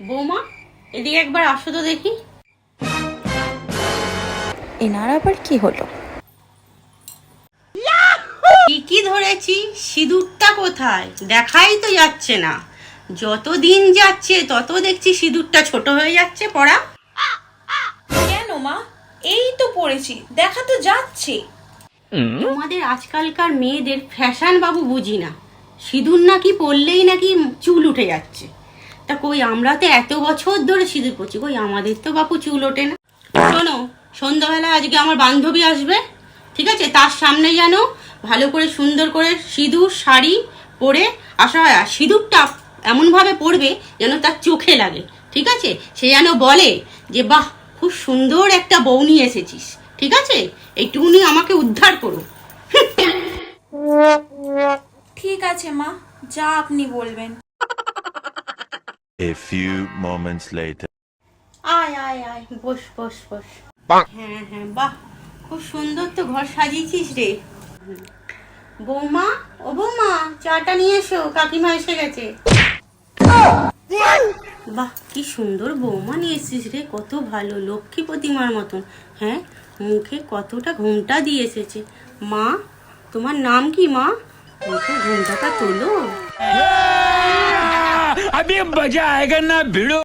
বৌমা, এদিকে একবার আসো তো দেখি। এনার আবার কি হলো? কি ধরেছি, সিঁদুরটা কোথায় দেখাই তো যাচ্ছে না। যত দিন যাচ্ছে তত দেখছি সিঁদুরটা ছোট হয়ে যাচ্ছে পড়া। কেন মা, এই তো পড়েছি, দেখা তো যাচ্ছে। তোমাদের আজকালকার মেয়েদের ফ্যাশন বাবু বুঝি না, সিঁদুর নাকি পরলেই নাকি চুল উঠে যাচ্ছে। তা কই, আমরা তো এত বছর ধরে সিঁদুর পরছি, কই আমাদের তো বাপু চুল ওঠে না। শোনো, সন্ধ্যাবেলা আজকে আমার বান্ধবী আসবে, ঠিক আছে? তার সামনে যেন ভালো করে সুন্দর করে সিঁদুর শাড়ি পরে আসা হয়। আর সিঁদুরটা এমনভাবে পরবে যেন তার চোখে লাগে, ঠিক আছে? সে যেন বলে যে বাহ, খুব সুন্দর একটা বউ নিয়ে এসেছিস, ঠিক আছে? এইটুকুনি আমাকে উদ্ধার করো। ঠিক আছে মা, যা আপনি বলবেন। A few moments later. আয় আয় আয়, বস বস বস। হ্যাঁ হ্যাঁ, বাহ, খুব সুন্দর তো ঘর সাজিয়েছিস রে। বৌমা, ও বৌমা, চাটা নিয়ে এসো, কাকিমা এসে গেছে। বাহ, কি সুন্দর বৌমা নিয়ে এসেছিস রে, কত ভালো, লক্ষ্মী প্রতিমার মতন। হ্যাঁ, মুখে কতটা ঘোমটা দিয়ে এসেছে। মা, তোমার নাম কি মা? মুখে ঘোমটাটা তোলো। अभी मजा आएगा ना भिड़ो।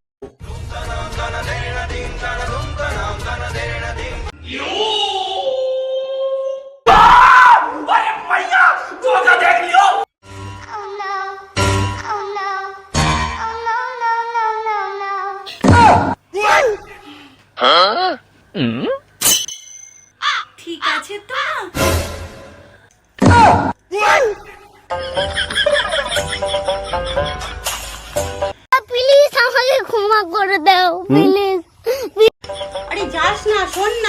ঠিক আছে তো না? প্লিজ আমাকে ক্ষমা করে দাও প্লিজ। আরে যাস না, শোন না।